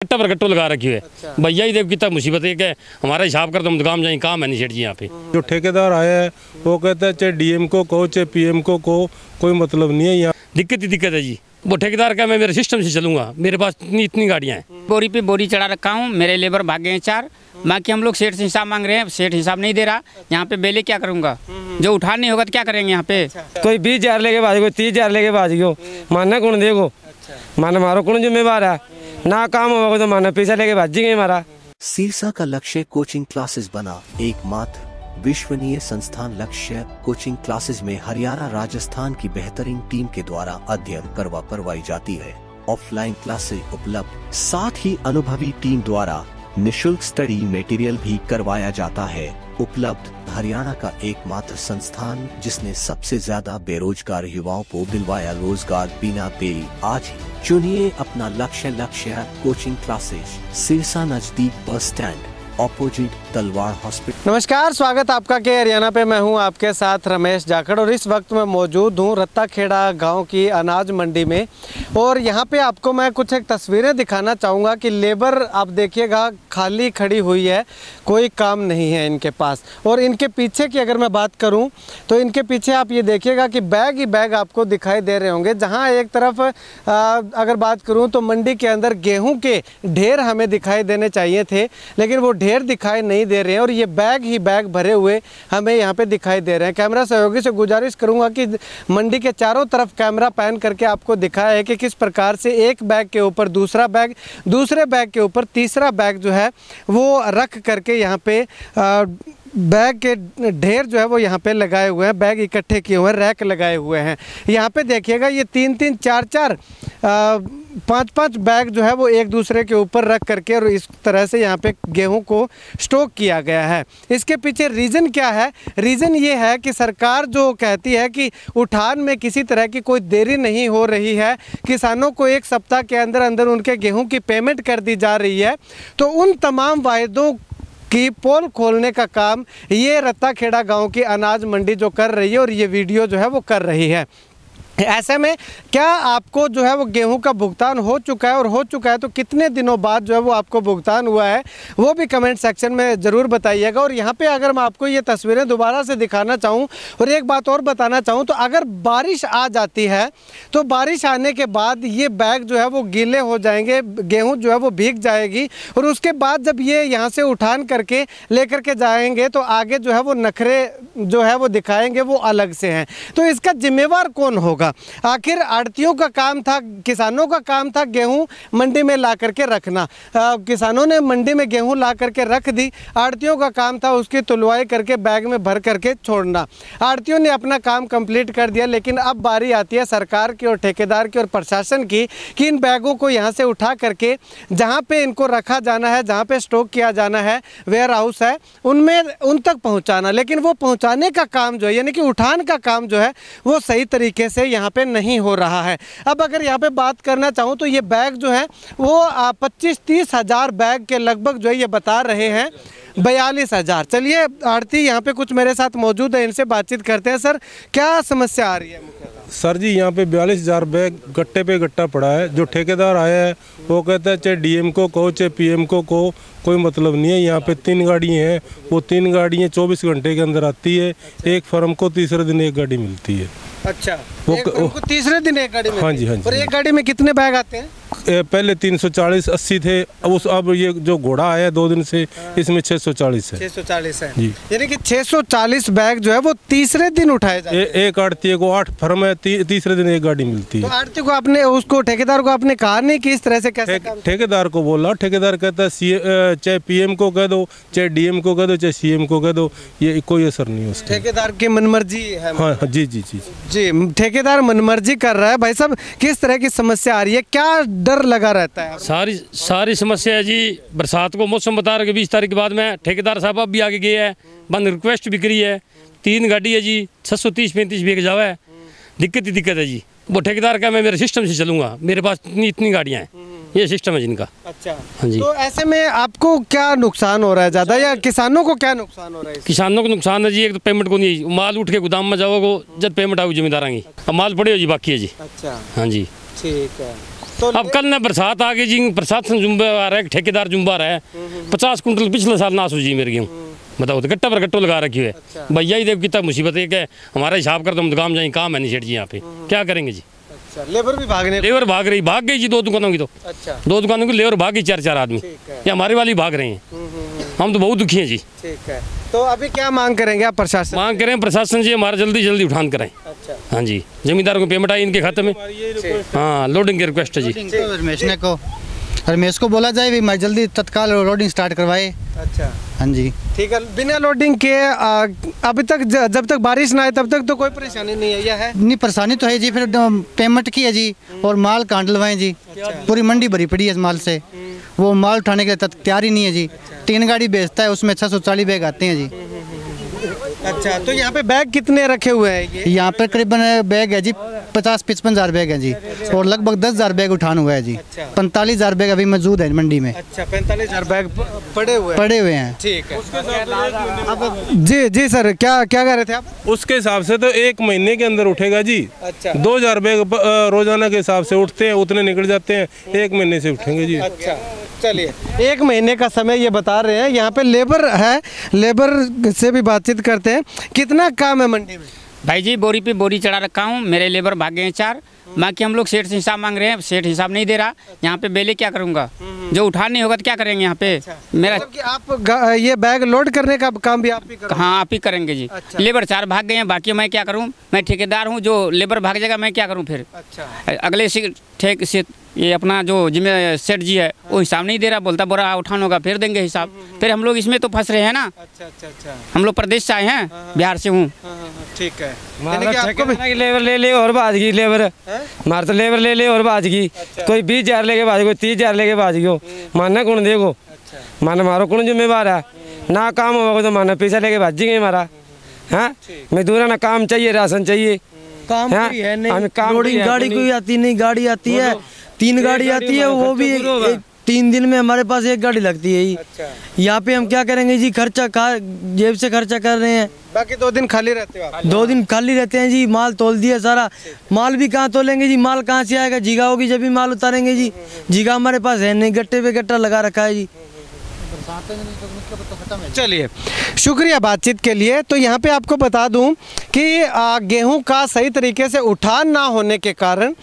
कट्टा पर कट्टो लगा रखी है। अच्छा। भैया ही देखो कितना मुसीबत है कि हमारा हिसाब कर, तुम दुकान जाए, काम है नहीं सेठ जी यहाँ पे। जो ठेकेदार आया है वो कहता है चाहे डीएम को कहो चाहे पीएम को कहो, कोई मतलब नहीं है। यहाँ दिक्कत ही दिक्कत है जी। वो ठेकेदार का मैं मेरे सिस्टम से चलूंगा, मेरे पास इतनी गाड़ियाँ हैं। बोरी पे बोरी चढ़ा रखा हूँ, मेरे लेबर भागे हैं 4। बाकी हम लोग सेठ से हिसाब मांग रहे हैं, सेठ हिसाब नहीं दे रहा। यहाँ पे बेले क्या करूँगा, जो उठा नहीं होगा तो क्या करेंगे यहाँ पे। कोई 20,000 लेके बाजी, कोई 30,000 लेके बाजी हो, मानना कौन देगो, माना मारो कौन जिम्मेवार है। ना काम होगा तो माना पैसा लेके बाजेंगे हमारा। सिरसा का लक्ष्य कोचिंग क्लासेस बना। एकमात्र विश्वसनीय संस्थान लक्ष्य कोचिंग क्लासेस में हरियाणा राजस्थान की बेहतरीन टीम के द्वारा अध्ययन करवाई जाती है। ऑफलाइन क्लासेस उपलब्ध, साथ ही अनुभवी टीम द्वारा निशुल्क स्टडी मटेरियल भी करवाया जाता है। उपलब्ध हरियाणा का एकमात्र संस्थान जिसने सबसे ज्यादा बेरोजगार युवाओं को दिलवाया रोजगार बिना देरी। आज ही चुनिए अपना लक्ष्य कोचिंग क्लासेस, सिरसा नजदीक बस स्टैंड, ऑपोजिट तलवार हॉस्पिटल। नमस्कार, स्वागत आपका के हरियाणा पे। मैं हूं आपके साथ रमेश जाखड़ और इस वक्त मैं मौजूद हूं रत्ताखेड़ा गांव की अनाज मंडी में। और यहां पे आपको मैं कुछ एक तस्वीरें दिखाना चाहूँगा कि लेबर आप देखिएगा खाली खड़ी हुई है, कोई काम नहीं है इनके पास। और इनके पीछे की अगर मैं बात करूं तो इनके पीछे आप ये देखिएगा कि बैग ही बैग आपको दिखाई दे रहे होंगे। जहाँ एक तरफ अगर बात करूँ तो मंडी के अंदर गेहूँ के ढेर हमें दिखाई देने चाहिए थे, लेकिन वो ढेर दिखाई नहीं दे रहे हैं और ये बैग ही बैग भरे हुए हमें यहाँ पे दिखाई दे रहे हैं। कैमरा सहयोगी से गुजारिश करूँगा कि मंडी के चारों तरफ कैमरा पैन करके आपको दिखाया है कि किस प्रकार से एक बैग के ऊपर दूसरा बैग, दूसरे बैग के ऊपर तीसरा बैग जो है वो रख करके यहाँ पे बैग के ढेर जो है वो यहाँ पे लगाए हुए हैं, बैग इकट्ठे किए हुए हैं, रैक लगाए हुए हैं। यहाँ पे देखिएगा ये 3-3, 4-4, 5-5 बैग जो है वो एक दूसरे के ऊपर रख करके और इस तरह से यहाँ पे गेहूं को स्टॉक किया गया है। इसके पीछे रीज़न क्या है? रीज़न ये है कि सरकार जो कहती है कि उठान में किसी तरह की कोई देरी नहीं हो रही है, किसानों को 1 सप्ताह के अंदर अंदर उनके गेहूँ की पेमेंट कर दी जा रही है, तो उन तमाम वायदों की पोल खोलने का काम ये रत्ताखेड़ा गांव की अनाज मंडी जो कर रही है और ये वीडियो जो है वो कर रही है। ऐसे में क्या आपको जो है वो गेहूं का भुगतान हो चुका है, और हो चुका है तो कितने दिनों बाद जो है वो आपको भुगतान हुआ है, वो भी कमेंट सेक्शन में ज़रूर बताइएगा। और यहाँ पे अगर मैं आपको ये तस्वीरें दोबारा से दिखाना चाहूँ और एक बात और बताना चाहूँ तो अगर बारिश आ जाती है तो बारिश आने के बाद ये बैग जो है वो गीले हो जाएंगे, गेहूँ जो है वो भीग जाएगी और उसके बाद जब ये यहाँ से उठान करके लेकर के जाएंगे तो आगे जो है वो नखरे जो है वो दिखाएंगे वो अलग से हैं। तो इसका जिम्मेवार कौन होगा? आखिर आड़तियों का काम था, किसानों का काम था गेहूं मंडी में ला करके रखना। किसानों ने मंडी में गेहूं ला करके रख दी, आड़तियों का काम था उसकी तुलवाई करके बैग में भर करके छोड़ना। आड़तियों ने अपना काम कंप्लीट कर दिया, लेकिन अब बारी आती है सरकार की और ठेकेदार की और प्रशासन की कि इन बैगों को यहाँ से उठा करके जहाँ पे इनको रखा जाना है, जहाँ पे स्टॉक किया जाना है, वेयर हाउस है, उनमें उन तक पहुँचाना। लेकिन वो पहुँचाने का काम जो है यानी कि उठान का काम जो है वो सही तरीके से यहाँ पे नहीं हो रहा है। अब अगर यहाँ पे बात करना चाहूँ तो ये बैग जो है वो 25-30 हज़ार बैग के लगभग जो है ये बता रहे हैं, 42,000। चलिए आड़ती यहाँ पे कुछ मेरे साथ मौजूद है, इनसे बातचीत करते हैं। सर क्या समस्या आ रही है? सर जी यहाँ पे 42,000 बैग गट्टे पे गट्टा पड़ा है। जो ठेकेदार आया है वो कहता है चाहे डीएम को कहो चाहे पीएम को कहो, कोई मतलब नहीं है। यहाँ पे 3 गाड़ियाँ हैं, वो 3 गाड़ियाँ 24 घंटे के अंदर आती है। एक फर्म को तीसरे दिन एक गाड़ी मिलती है। अच्छा, वो तीसरे दिन एक गाड़ी में? हाँ जी, हाँ जी। और एक गाड़ी में कितने बैग आते हैं? पहले 340-80 थे, अब ये जो घोड़ा आया 2 दिन से इसमें 640 है। 640 है जी, यानी कि 640 बैग जो है वो तीसरे दिन उठाए जाते हैं। एक आड़ती को 8 फर्म है, तीसरे दिन एक गाड़ी मिलती है। तो आड़ती को आपने उसको ठेकेदार को आपने कहा नहीं कि इस तरह से कैसे? ठेकेदार को बोला, ठेकेदार कहता है चाहे पीएम को कह दो, चाहे डीएम को कह दो, चाहे सीएम को कह दो, ये कोई असर नहीं है उसका। ठेकेदार की मनमर्जी है। हाँ जी जी जी जी, ठेकेदार मनमर्जी कर रहा है। भाई साहब किस तरह की समस्या आ रही है, क्या डर लगा रहता है? सारी समस्या है जी। बरसात को मौसम बता रहे 20 तारीख के बाद में ठेकेदार साहब अब भी आगे गए हैं, बंद रिक्वेस्ट भी करी है। 3 गाड़ी है जी, 630-35 बीघ जावा है। दिक्कत ही दिक्कत है जी। वो ठेकेदार का मैं मेरे सिस्टम से चलूँगा, मेरे पास इतनी गाड़ियाँ हैं, ये सिस्टम है जिनका। अच्छा, हाँ जी। तो ऐसे में आपको क्या नुकसान हो रहा है ज़्यादा, या किसानों को क्या नुकसान हो रहा है? किसानों को नुकसान है जी, एक तो पेमेंट को नहीं, माल उठ के गोदाम में जाओगे जब पेमेंट आओ जिम्मेदार आएंगी, अब माल पड़े हो जी बाकी है जी। अच्छा, हाँ जी ठीक है। तो अब कल ना बरसात आ गई जी, प्रशासन जुम्बा आ रहा है, ठेकेदार जुम्बा आ रहा है। 50 कुंटल पिछले साल नाश हो जी मेरे गेहूँ, बताओ, तो गट्टा पर गट्टो लगा रखी है। भैया ही देव कितना मुसीबत है कि हमारा हिसाब कर, तुम काम जाए, काम है नहीं सेठ जी यहाँ पे, क्या करेंगे जी। अच्छा, लेबर भी लेबर भाग गई जी 2 दुकानों की, तो अच्छा 2 दुकानों की लेबर भाग गई, 4 आदमी, ये हमारे वाली भाग रहे हैं। हम तो बहुत दुखी हैं जी। ठीक है, तो अभी क्या मांग करेंगे आप प्रशासन? मांग करें प्रशासन जी हमारा जल्दी उठान कराएं। अच्छा, हाँ जी, जमींदारों को पेमेंट आई इनके खाते में। हाँ, लोडिंग की रिक्वेस्ट है जी। रमेश को बोला जाए भी मैं जल्दी तत्काल लोडिंग स्टार्ट करवाए। अच्छा, हाँ जी, ठीक है। बिना लोडिंग के अभी तक जब तक बारिश ना आए तब तक तो कोई परेशानी नहीं है, यह है? नहीं परेशानी तो है जी, फिर पेमेंट की है जी और माल कहाँ डलवाएं जी। पूरी मंडी भरी पड़ी है इस माल से, वो माल उठाने के लिए तैयार ही नहीं है जी। 3 गाड़ी बेचता है, उसमें 640 बैग आते हैं जी। अच्छा, तो यहाँ पे बैग कितने रखे हुए हैं ये? यहाँ पर करीबन बैग है जी 50-55 हज़ार बैग है जी, और लगभग 10,000 बैग उठान हुआ है जी। 45,000 बैग अभी मौजूद है मंडी में। अच्छा, 45,000 बैग पड़े हुए हैं। ठीक है। जी सर, क्या कह रहे थे आप? उसके हिसाब से तो 1 महीने के अंदर उठेगा जी। अच्छा, 2,000 बैग रोजाना के हिसाब से उठते हैं, उतने निकल जाते हैं, 1 महीने से उठेंगे जी। अच्छा, चलिए 1 महीने का समय ये बता रहे हैं। यहाँ पे लेबर है, लेबर से भी बातचीत करते हैं। कितना काम है मंडी में? भाई जी बोरी पे बोरी चढ़ा रखा हूँ, मेरे लेबर भाग गए हैं 4, बाकी हम लोग सेठ से हिसाब मांग रहे हैं, सेठ हिसाब नहीं दे रहा। यहाँ पे बेले क्या करूँगा, जो उठान नहीं होगा तो क्या करेंगे यहाँ पे। मेरा मतलब कि आप ये बैग लोड करने का काम भी आप ही करोगे? हाँ, आप ही करेंगे जी। अच्छा। लेबर 4 भाग गए हैं, बाकी मैं क्या करूँ, मैं ठेकेदार हूँ, जो लेबर भाग जाएगा मैं क्या करूँ फिर। अच्छा, अगले ठेक से ये अपना जो जिम्मे सेठ जी है वो हिसाब नहीं दे रहा, बोलता बोरा उठान होगा फिर देंगे हिसाब। फिर हम लोग इसमें तो फंस रहे हैं ना। अच्छा, हम लोग प्रदेश से आए हैं, बिहार से हूँ। ठीक है। मार यानी कि आपको भी लेबर ले और बाज गई लेबर, मार तो लेबर ले और बाज गई। कोई 20,000 लेके बाज, कोई 30,000 लेके बाज गयो, मानना कौन देगो। माना मारो कौन जिम्मेवार है, ना काम होगा तो माना पैसा लेके भाजेंगे हमारा। हाँ, मजदूर ना काम चाहिए, राशन चाहिए, काम कोई है नहीं। लोडिंग गाड़ी कोई आती नहीं, गाड़ी आती है 3 गाड़ी आती है, वो भी 3 दिन में हमारे पास 1 गाड़ी लगती है। अच्छा, यहाँ पे हम क्या करेंगे जी, खर्चा जेब से खर्चा कर रहे हैं। बाकी 2 दिन खाली रहते हो आप? 2 दिन खाली रहते हैं जी, माल तोल दिया सारा। माल भी कहाँ तोलेंगे जी, माल कहाँ से आएगा, जीगा होगी जब भी माल उतारेंगे जी। जीगा हमारे पास है नहीं, गट्टे पे गट्टा लगा रखा है जी। चलिए, शुक्रिया बातचीत के लिए। तो यहाँ पे आपको बता दूं कि गेहूं का सही तरीके से उठान ना होने के कारण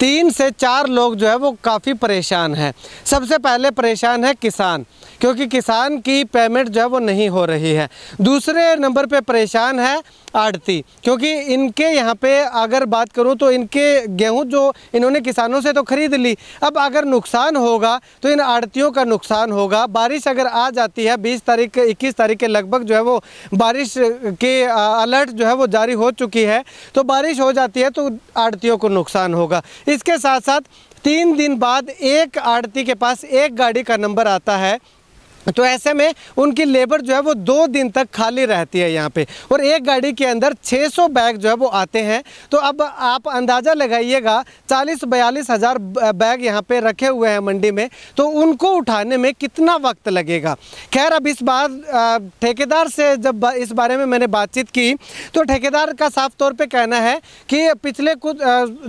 3 से 4 लोग जो है वो काफ़ी परेशान हैं। सबसे पहले परेशान है किसान, क्योंकि किसान की पेमेंट जो है वो नहीं हो रही है। दूसरे नंबर पे परेशान है आड़ती, क्योंकि इनके यहाँ पे अगर बात करूँ तो इनके गेहूँ जो इन्होंने किसानों से तो ख़रीद ली, अब अगर नुकसान होगा तो इन आड़तियों का नुकसान होगा। बारिश अगर आ जाती है 20 तारीख 21 तारीख के लगभग जो है वो बारिश के अलर्ट जो है वो जारी हो चुकी है, तो बारिश हो जाती है तो आड़तियों को नुकसान होगा। इसके साथ साथ 3 दिन बाद एक आड़ती के पास 1 गाड़ी का नंबर आता है, तो ऐसे में उनकी लेबर जो है वो 2 दिन तक खाली रहती है यहाँ पे, और 1 गाड़ी के अंदर 600 बैग जो है वो आते हैं। तो अब आप अंदाज़ा लगाइएगा 40-42 हज़ार बैग यहाँ पे रखे हुए हैं मंडी में, तो उनको उठाने में कितना वक्त लगेगा। खैर, अब इस बार ठेकेदार से जब इस बारे में मैंने बातचीत की तो ठेकेदार का साफ तौर पर कहना है कि पिछले कुछ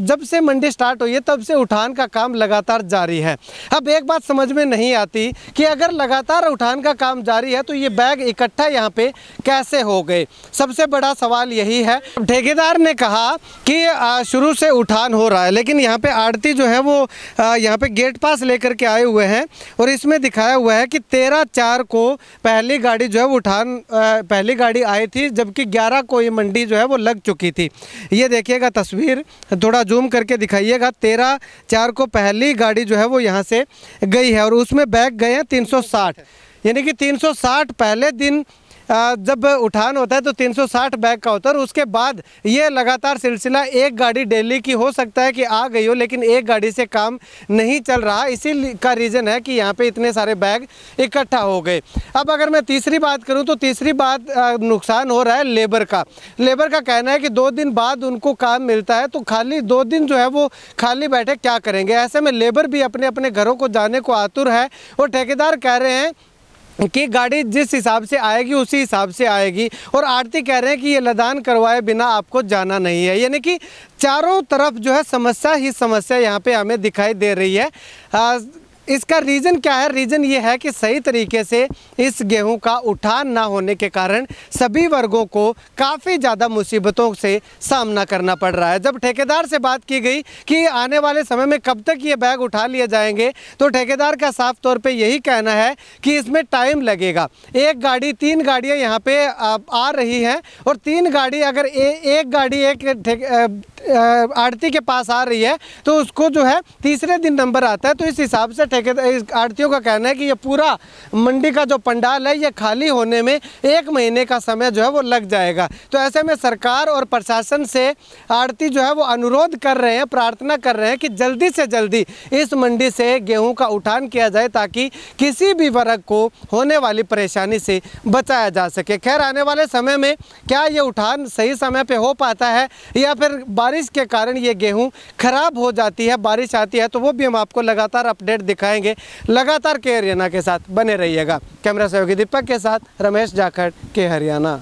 जब से मंडी स्टार्ट हुई है तब से उठान का काम लगातार जारी है। अब एक बात समझ में नहीं आती कि अगर लगातार उठान का काम जारी है तो ये बैग इकट्ठा यहाँ पे कैसे हो गए। सबसे बड़ा सवाल यही है। ठेकेदार ने कहा कि शुरू से उठान हो रहा है, लेकिन यहाँ पे आड़ती जो है वो यहाँ पे गेट पास लेकर के आए हुए हैं, और इसमें दिखाया हुआ है कि 13/4 को पहली गाड़ी जो है वो उठान पहली गाड़ी आई थी, जबकि 11 को ये मंडी जो है वो लग चुकी थी। ये देखिएगा तस्वीर, थोड़ा जूम करके दिखाइएगा। 13/4 को पहली गाड़ी जो है वो यहाँ से गई है, और उसमें बैग गए हैं 360, यानी कि 360 पहले दिन जब उठान होता है तो 360 बैग का होता है। और उसके बाद ये लगातार सिलसिला 1 गाड़ी डेली की हो सकता है कि आ गई हो, लेकिन 1 गाड़ी से काम नहीं चल रहा। इसी का रीज़न है कि यहाँ पे इतने सारे बैग इकट्ठा हो गए। अब अगर मैं तीसरी बात करूँ तो तीसरी बात नुकसान हो रहा है लेबर का। लेबर का कहना है कि 2 दिन बाद उनको काम मिलता है, तो खाली 2 दिन जो है वो खाली बैठे क्या करेंगे। ऐसे में लेबर भी अपने अपने घरों को जाने को आतुर है, और ठेकेदार कह रहे हैं कि गाड़ी जिस हिसाब से आएगी उसी हिसाब से आएगी, और आड़ती कह रहे हैं कि ये लदान करवाए बिना आपको जाना नहीं है। यानी कि चारों तरफ जो है समस्या ही समस्या यहाँ पे हमें दिखाई दे रही है। इसका रीज़न क्या है? रीज़न ये है कि सही तरीके से इस गेहूं का उठान ना होने के कारण सभी वर्गों को काफ़ी ज़्यादा मुसीबतों से सामना करना पड़ रहा है। जब ठेकेदार से बात की गई कि आने वाले समय में कब तक ये बैग उठा लिए जाएंगे, तो ठेकेदार का साफ तौर पे यही कहना है कि इसमें टाइम लगेगा। एक गाड़ी 3 गाड़ियाँ यहाँ पे आ रही हैं, और 3 गाड़ी अगर एक गाड़ी एक आड़ती के पास आ रही है तो उसको जो है तीसरे दिन नंबर आता है। तो इस हिसाब से ठेकेदार आड़तियों का कहना है कि ये पूरा मंडी का जो पंडाल है ये खाली होने में 1 महीने का समय जो है वो लग जाएगा। तो ऐसे में सरकार और प्रशासन से आड़ती जो है वो अनुरोध कर रहे हैं, प्रार्थना कर रहे हैं कि जल्दी से जल्दी इस मंडी से गेहूं का उठान किया जाए ताकि किसी भी वर्ग को होने वाली परेशानी से बचाया जा सके। खैर, आने वाले समय में क्या ये उठान सही समय पे हो पाता है या फिर बारिश के कारण ये गेहूं खराब हो जाती है, बारिश आती है, तो वो भी हम आपको लगातार अपडेट दिखाएंगे। लगातार के हरियाणा के साथ बने रहिएगा। कैमरा सहयोगी दीपक के साथ रमेश जाखड़ के हरियाणा।